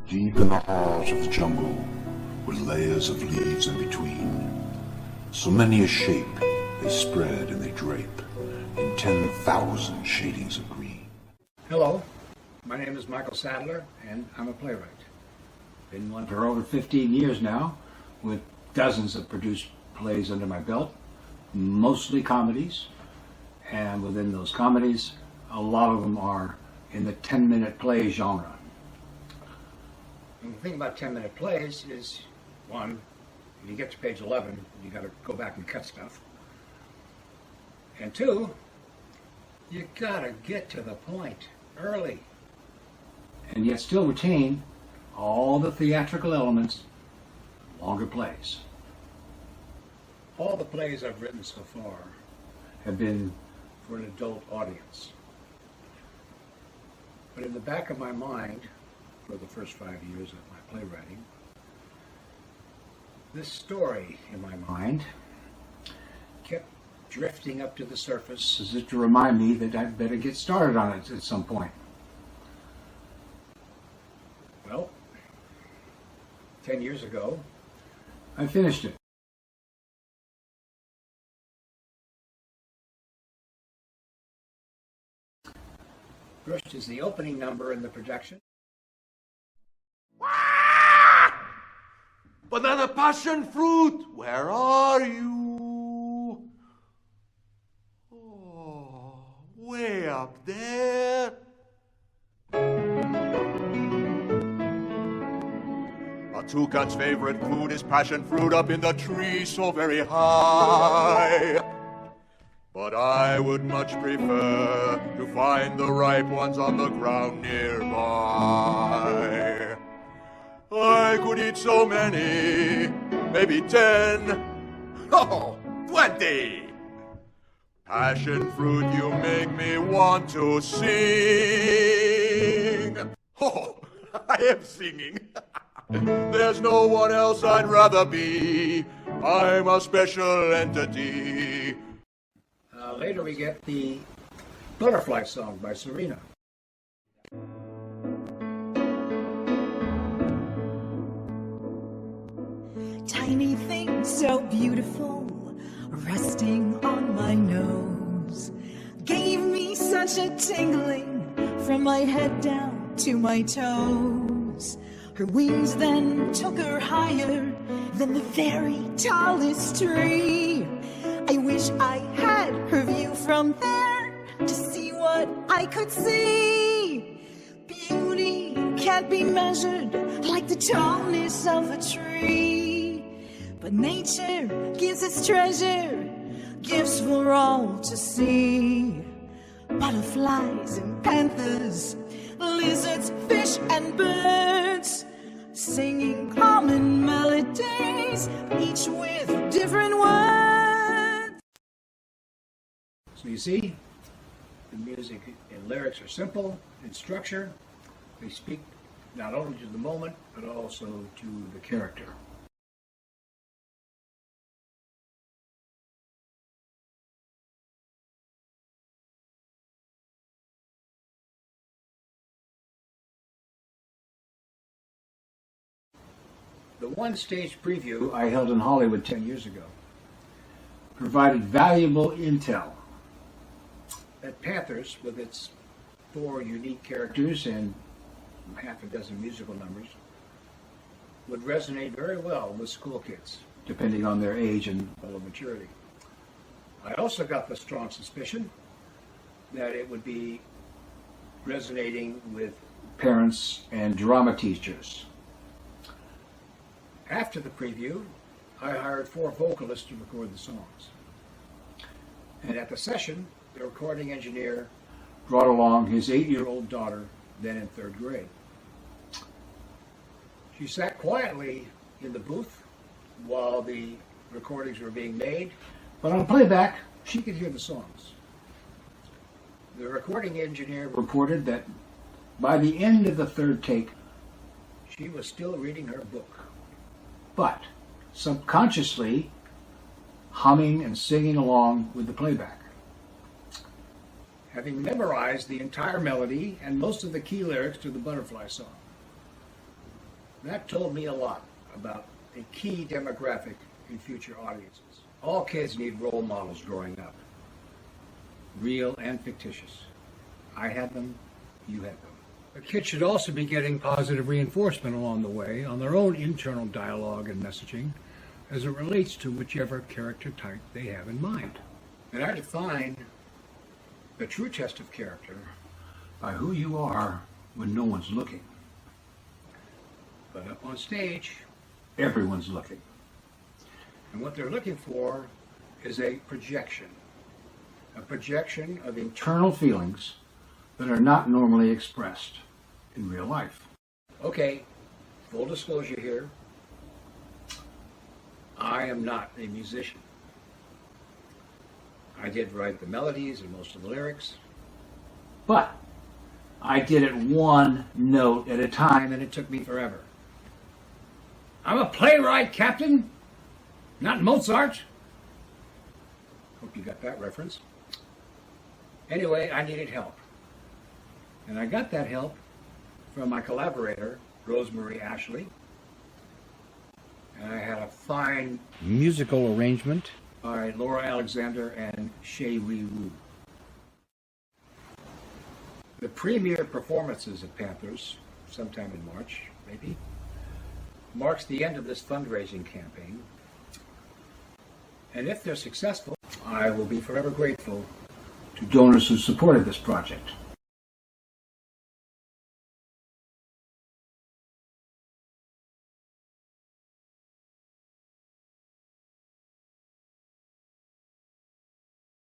Deep in the heart of the jungle, with layers of leaves in between, so many a shape they spread and they drape in 10,000 shadings of green. Hello, my name is Michael Sadler, and I'm a playwright. Been one for over 15 years now, with dozens of produced plays under my belt, mostly comedies, and within those comedies, a lot of them are in the 10-minute play genre. And the thing about 10-minute plays is, one, if you get to page 11, you got to go back and cut stuff. And two, you got to get to the point early. And yet still retain all the theatrical elements of longer plays. All the plays I've written so far have been for an adult audience. But in the back of my mind, for the first 5 years of my playwriting, this story in my mind kept drifting up to the surface as if to remind me that I'd better get started on it at some point. Well, 10 years ago, I finished it. First is the opening number in the production. Banana passion fruit, where are you? Oh, way up there. A toucan's favorite food is passion fruit up in the tree so very high. But I would much prefer to find the ripe ones on the ground nearby. I could eat so many, maybe 10, oh, 20. Passion fruit, you make me want to sing. Oh, I am singing. There's no one else I'd rather be. I'm a special entity. Later we get the Butterfly Song by Serena. Tiny thing so beautiful, resting on my nose, gave me such a tingling from my head down to my toes. Her wings then took her higher than the very tallest tree. I wish I had her view from there to see what I could see. Beauty can't be measured like the tallness of a tree, but nature gives its treasure, gifts for all to see. Butterflies and panthers, lizards, fish and birds, singing common melodies, each with different words. So you see, the music and lyrics are simple in structure. They speak not only to the moment, but also to the character. The one-stage preview I held in Hollywood 10 years ago provided valuable intel that Panthers, with its 4 unique characters and half a dozen musical numbers, would resonate very well with school kids, depending on their age and level of maturity. I also got the strong suspicion that it would be resonating with parents and drama teachers. After the preview, I hired 4 vocalists to record the songs. And at the session, the recording engineer brought along his 8-year-old daughter, then in 3rd grade. She sat quietly in the booth while the recordings were being made, but on playback, she could hear the songs. The recording engineer reported that by the end of the 3rd take, she was still reading her book, but subconsciously humming and singing along with the playback. Having memorized the entire melody and most of the key lyrics to the Butterfly Song. That told me a lot about a key demographic in future audiences. All kids need role models growing up, real and fictitious. I had them, you had them. A kid should also be getting positive reinforcement along the way on their own internal dialogue and messaging as it relates to whichever character type they have in mind. And I define the true test of character by who you are when no one's looking. But up on stage, everyone's looking. And what they're looking for is a projection of internal feelings that are not normally expressed in real life. Okay, full disclosure here, I am not a musician. I did write the melodies and most of the lyrics, but I did it one note at a time and it took me forever. I'm a playwright, Captain, not Mozart. Hope you got that reference. Anyway, I needed help. And I got that help from my collaborator, Rosemary Ashley. And I had a fine musical arrangement by Laura Alexander and Shea Wee Woo. The premiere performances at Panthers, sometime in March, maybe, marks the end of this fundraising campaign. And if they're successful, I will be forever grateful to donors who supported this project.